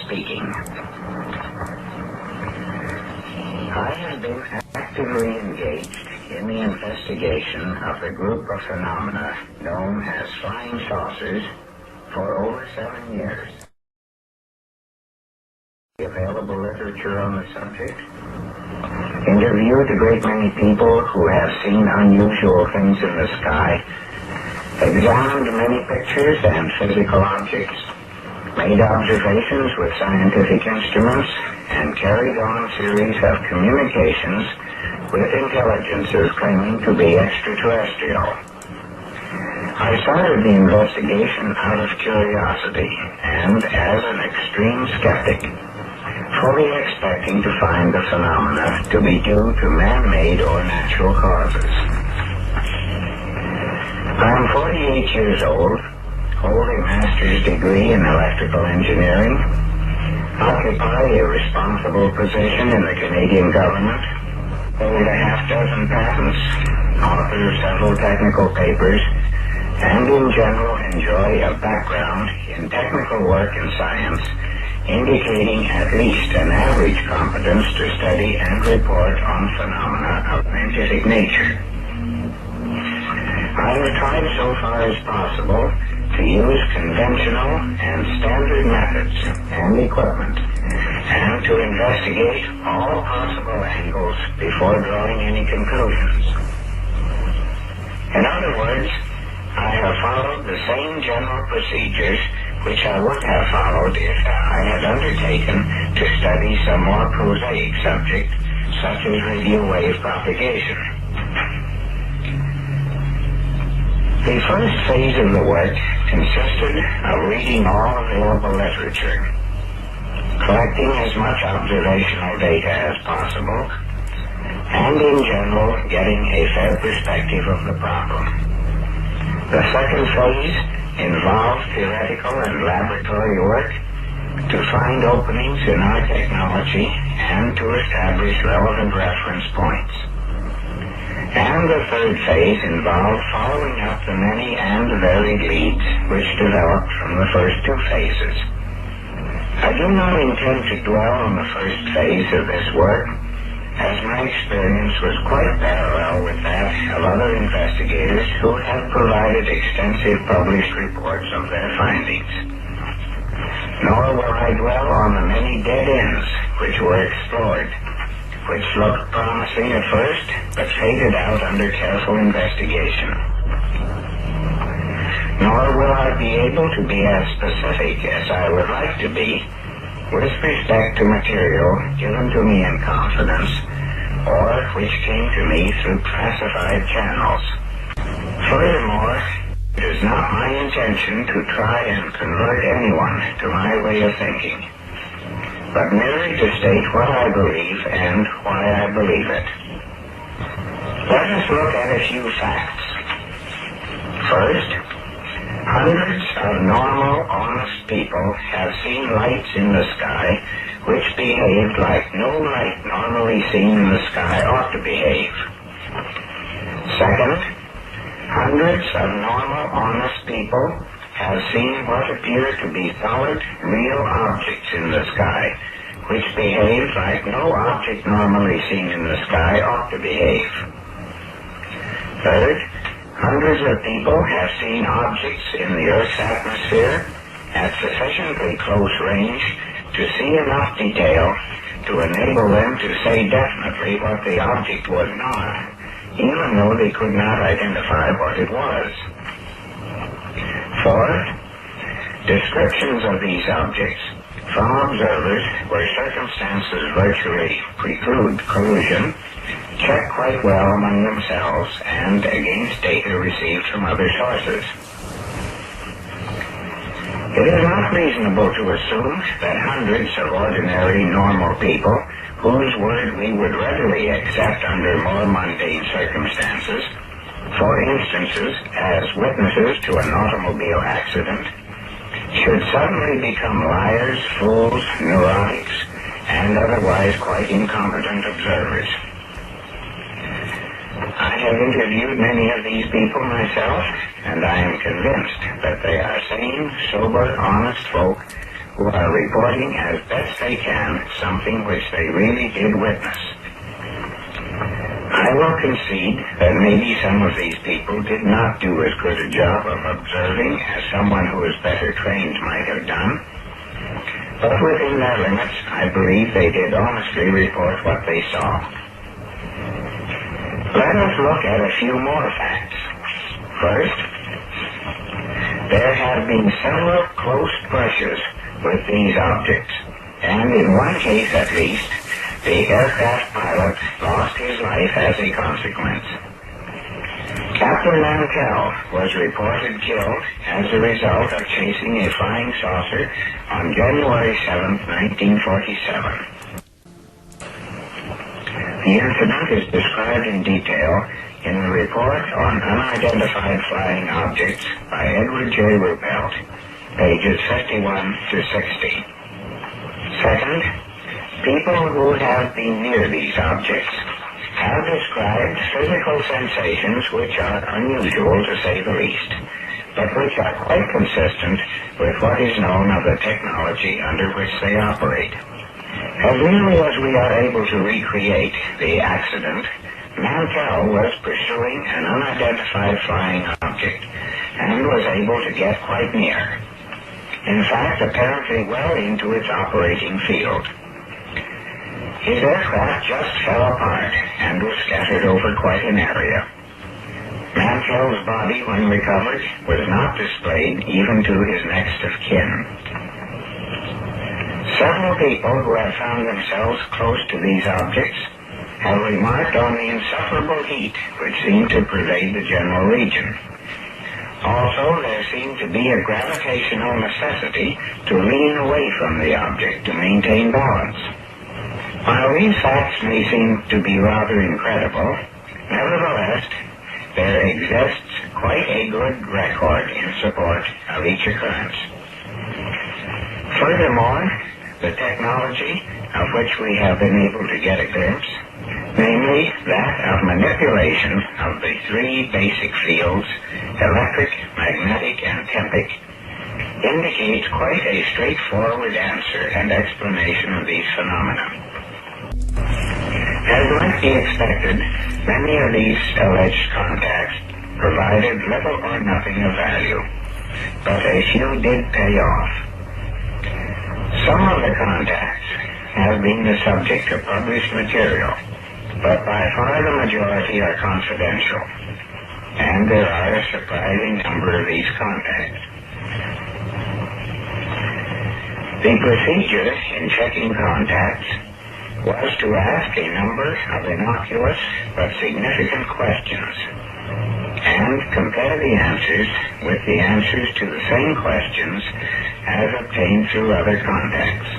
speaking. I have been actively engaged in the investigation of the group of phenomena known as flying saucers for over 7 years. The available literature on the subject, interviewed a great many people who have seen unusual things in the sky, examined many pictures and physical objects, made observations with scientific instruments, and carried on a series of communications with intelligences claiming to be extraterrestrial. I started the investigation out of curiosity and as an extreme skeptic, fully expecting to find the phenomena to be due to man-made or natural causes. I am 48 years old, hold a master's degree in electrical engineering, occupy a responsible position in the Canadian government, hold a half-dozen patents, author several technical papers, and in general enjoy a background in technical work and science, indicating at least an average competence to study and report on phenomena of scientific nature. I have tried so far as possible to use conventional and standard methods and equipment, and to investigate all possible angles before drawing any conclusions. In other words, I have followed the same general procedures which I would have followed if I had undertaken to study some more prosaic subject, such as radio wave propagation. The first phase of the work consisted of reading all available literature, collecting as much observational data as possible, and in general getting a fair perspective of the problem. The second phase involved theoretical and laboratory work to find openings in our technology and to establish relevant reference points. And the third phase involved following up the many and varied leads which developed from the first two phases. I do not intend to dwell on the first phase of this work, as my experience was quite parallel with that of other investigators who have provided extensive published reports of their findings. Nor will I dwell on the many dead ends which were explored, which looked promising at first, but faded out under careful investigation. Nor will I be able to be as specific as I would like to be with respect to material given to me in confidence, or which came to me through classified channels. Furthermore, it is not my intention to try and convert anyone to my way of thinking, but merely to state what I believe and why I believe it. Let us look at a few facts. First, hundreds of normal, honest people have seen lights in the sky which behaved like no light normally seen in the sky ought to behave. Second, hundreds of normal, honest people have seen what appear to be solid, real objects in the sky, which behave like no object normally seen in the sky ought to behave. Third, hundreds of people have seen objects in the Earth's atmosphere at sufficiently close range to see enough detail to enable them to say definitely what the object was not, even though they could not identify what it was. Fourth, descriptions of these objects from observers where circumstances virtually preclude collusion check quite well among themselves and against data received from other sources. It is not reasonable to assume that hundreds of ordinary, normal people, whose word we would readily accept under more mundane circumstances, for instances as witnesses to an automobile accident, should suddenly become liars, fools, neurotics, and otherwise quite incompetent observers. I have interviewed many of these people myself, and I am convinced that they are sane, sober, honest folk who are reporting as best they can something which they really did witness. I will concede that maybe some of these people did not do as good a job of observing as someone who is better trained might have done, but within their limits, I believe they did honestly report what they saw. Let us look at a few more facts. First, there have been several close brushes with these objects, and in one case at least, the aircraft pilot lost his life as a consequence. Captain Mantell was reported killed as a result of chasing a flying saucer on January 7, 1947. The incident is described in detail in the report on unidentified flying objects by Edward J. Ruppelt, pages 51 to 60. Second, people who have been near these objects have described physical sensations which are unusual to say the least, but which are quite consistent with what is known of the technology under which they operate. As nearly as we are able to recreate the accident, Mantell was pursuing an unidentified flying object and was able to get quite near. In fact, apparently well into its operating field. His aircraft just fell apart and was scattered over quite an area. Mantell's body, when recovered, was not displayed even to his next of kin. Several people who have found themselves close to these objects have remarked on the insufferable heat which seemed to pervade the general region. Also, there seemed to be a gravitational necessity to lean away from the object to maintain balance. While these facts may seem to be rather incredible, nevertheless, there exists quite a good record in support of each occurrence. Furthermore, the technology of which we have been able to get a glimpse, namely that of manipulation of the three basic fields, electric, magnetic, and tempic, indicates quite a straightforward answer and explanation of these phenomena. As might be expected, many of these alleged contacts provided little or nothing of value, but a few did pay off. Some of the contacts have been the subject of published material, but by far the majority are confidential, and there are a surprising number of these contacts. The procedure in checking contacts was to ask a number of innocuous but significant questions, and compare the answers with the answers to the same questions as obtained through other contacts.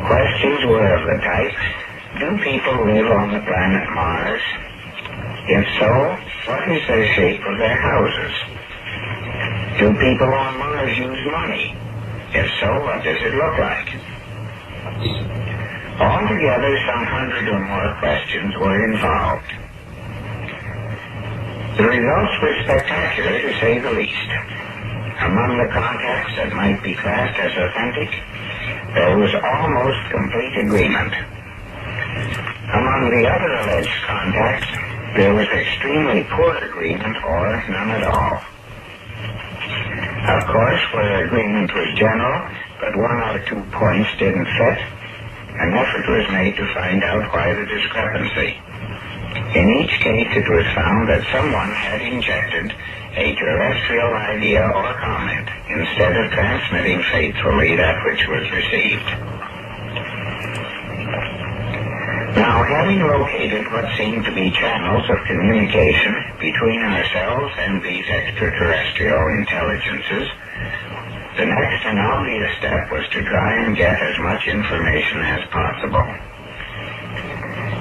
Questions were of the type, do people live on the planet Mars? If so, what is the shape of their houses? Do people on Mars use money? If so, what does it look like? Altogether, some 100 or more questions were involved. The results were spectacular, to say the least. Among the contacts that might be classed as authentic, there was almost complete agreement. Among the other alleged contacts, there was extremely poor agreement or none at all. Of course, where agreement was general, but one or two points didn't fit, an effort was made to find out why the discrepancy. In each case, it was found that someone had injected a terrestrial idea or comment instead of transmitting faithfully that which was received. Now, having located what seemed to be channels of communication between ourselves and these extraterrestrial intelligences, the next and obvious step was to try and get as much information as possible.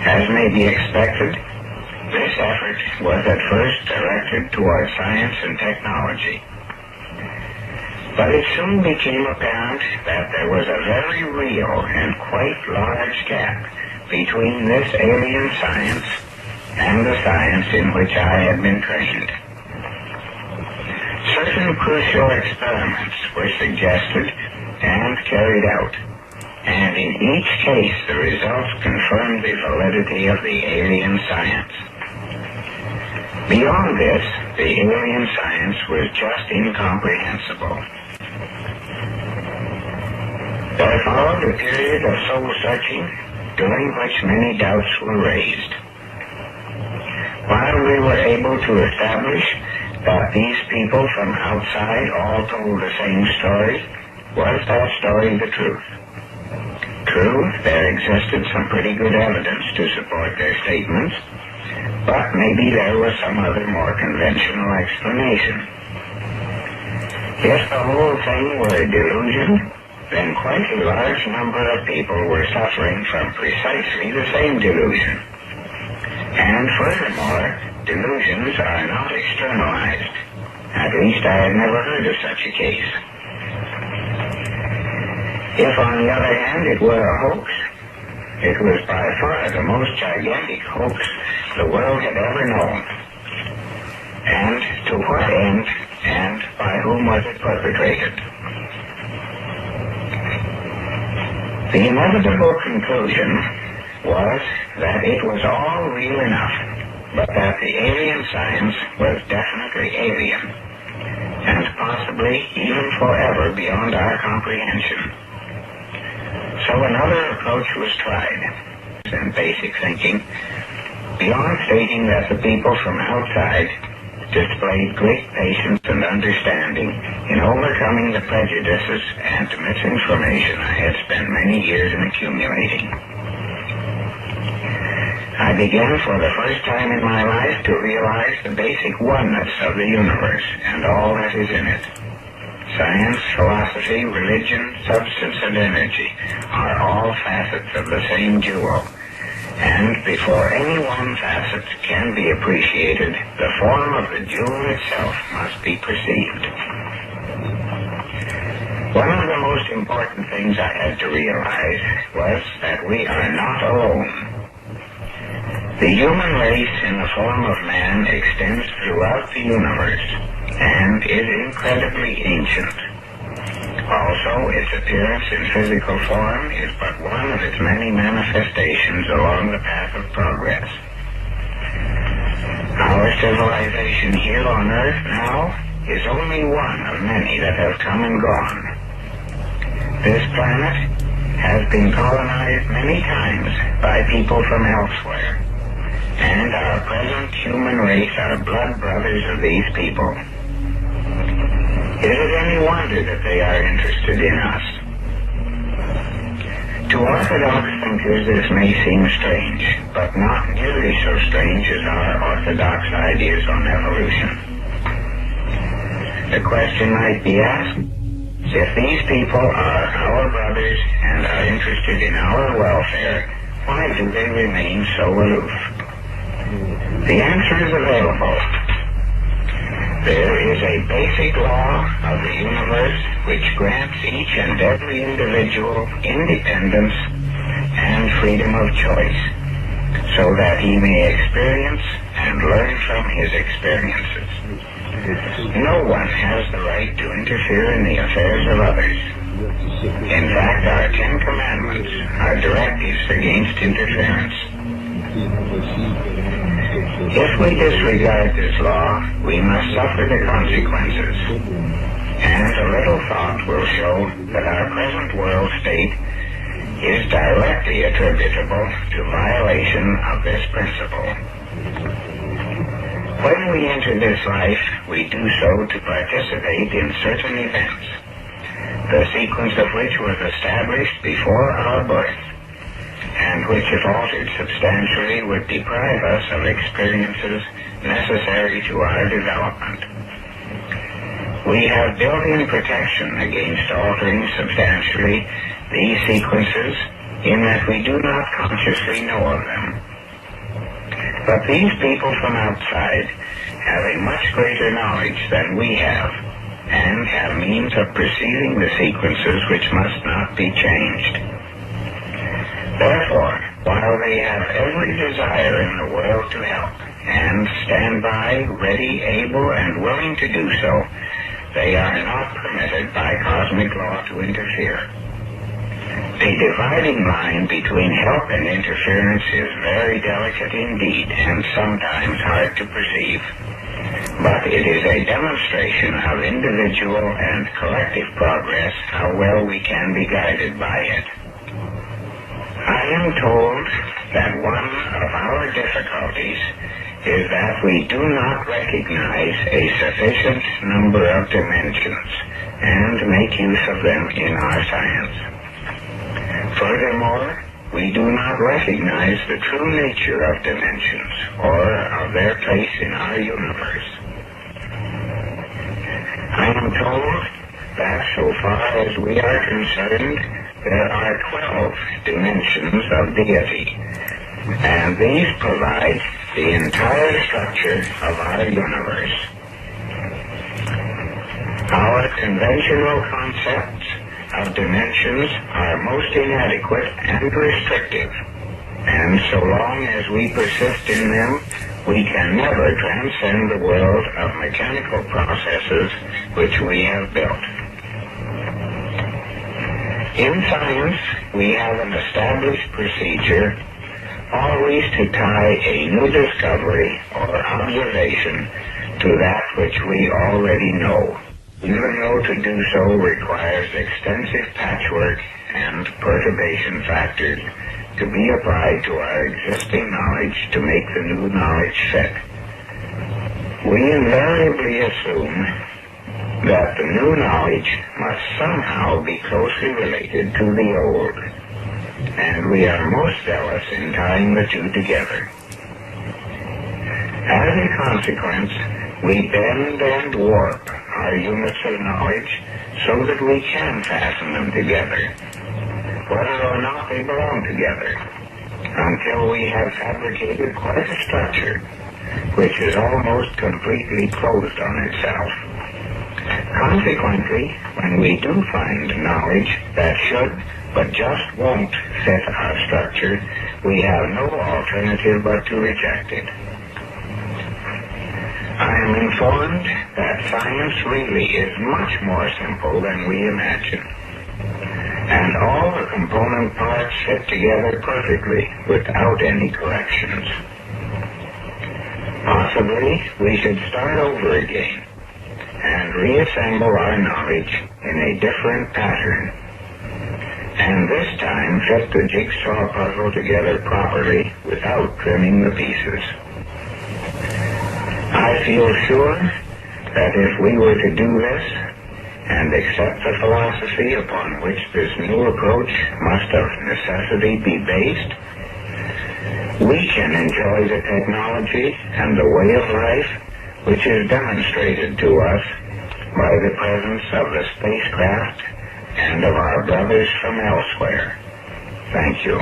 As may be expected, this effort was at first directed toward science and technology. But it soon became apparent that there was a very real and quite large gap between this alien science and the science in which I had been trained. Certain crucial experiments were suggested and carried out, and in each case the results confirmed the validity of the alien science. Beyond this, the alien science was just incomprehensible. There followed a period of soul-searching, during which many doubts were raised. While we were able to establish that these people from outside all told the same story, was that story the truth? True, there existed some pretty good evidence to support their statements, but maybe there was some other more conventional explanation. If the whole thing were a delusion, then quite a large number of people were suffering from precisely the same delusion. And furthermore, delusions are not externalized. At least I have never heard of such a case. If, on the other hand, it were a hoax, it was by far the most gigantic hoax the world had ever known. And to what end, and by whom was it perpetrated? The inevitable conclusion was that it was all real enough, but that the alien science was definitely alien, and possibly even forever beyond our comprehension. So another approach was tried, in basic thinking, beyond stating that the people from outside displayed great patience and understanding in overcoming the prejudices and misinformation I had spent many years in accumulating. I began for the first time in my life to realize the basic oneness of the universe and all that is in it. Science, philosophy, religion, substance, and energy are all facets of the same jewel, and before any one facet can be appreciated, the form of the jewel itself must be perceived. One of the most important things I had to realize was that we are not alone. The human race in the form of man extends throughout the universe and is incredibly ancient. Also, its appearance in physical form is but one of its many manifestations along the path of progress. Our civilization here on Earth now is only one of many that have come and gone. This planet has been colonized many times by people from elsewhere, and our present human race are blood brothers of these people. Is it any wonder that they are interested in us? To orthodox thinkers this may seem strange, but not nearly so strange as our orthodox ideas on evolution. The question might be asked, if these people are our brothers and are interested in our welfare, why do they remain so aloof? The answer is available. There is a basic law of the universe which grants each and every individual independence and freedom of choice, so that he may experience and learn from his experiences. No one has the right to interfere in the affairs of others. In fact, our 10 Commandments are directives against interference. If we disregard this law, we must suffer the consequences. And a little thought will show that our present world state is directly attributable to violation of this principle. When we enter this life, we do so to participate in certain events, the sequence of which was established before our birth, and which, if altered substantially, would deprive us of experiences necessary to our development. We have built-in protection against altering substantially these sequences in that we do not consciously know of them. But these people from outside have a much greater knowledge than we have, and have means of perceiving the sequences which must not be changed. Therefore, while they have every desire in the world to help, and stand by, ready, able, and willing to do so, they are not permitted by cosmic law to interfere. The dividing line between help and interference is very delicate indeed and sometimes hard to perceive, but it is a demonstration of individual and collective progress how well we can be guided by it. I am told that one of our difficulties is that we do not recognize a sufficient number of dimensions and make use of them in our science. Furthermore, we do not recognize the true nature of dimensions or of their place in our universe. I am told that so far as we are concerned, there are 12 dimensions of deity, and these provide the entire structure of our universe. Our conventional concepts of dimensions are most inadequate and restrictive, and so long as we persist in them, we can never transcend the world of mechanical processes which we have built. In science, we have an established procedure always to tie a new discovery or observation to that which we already know, even though to do so requires extensive patchwork and perturbation factors to be applied to our existing knowledge to make the new knowledge fit. We invariably assume that the new knowledge must somehow be closely related to the old, and we are most zealous in tying the two together. As a consequence, we bend and warp our units of knowledge so that we can fasten them together, whether or not they belong together, until we have fabricated quite a structure which is almost completely closed on itself. Consequently, when we do find knowledge that should but just won't fit our structure, we have no alternative but to reject it. I am informed that science really is much more simple than we imagine, and all the component parts fit together perfectly without any corrections. Possibly we should start over again and reassemble our knowledge in a different pattern, and this time fit the jigsaw puzzle together properly without trimming the pieces. I feel sure that if we were to do this and accept the philosophy upon which this new approach must of necessity be based, we can enjoy the technology and the way of life which is demonstrated to us by the presence of the spacecraft and of our brothers from elsewhere. Thank you.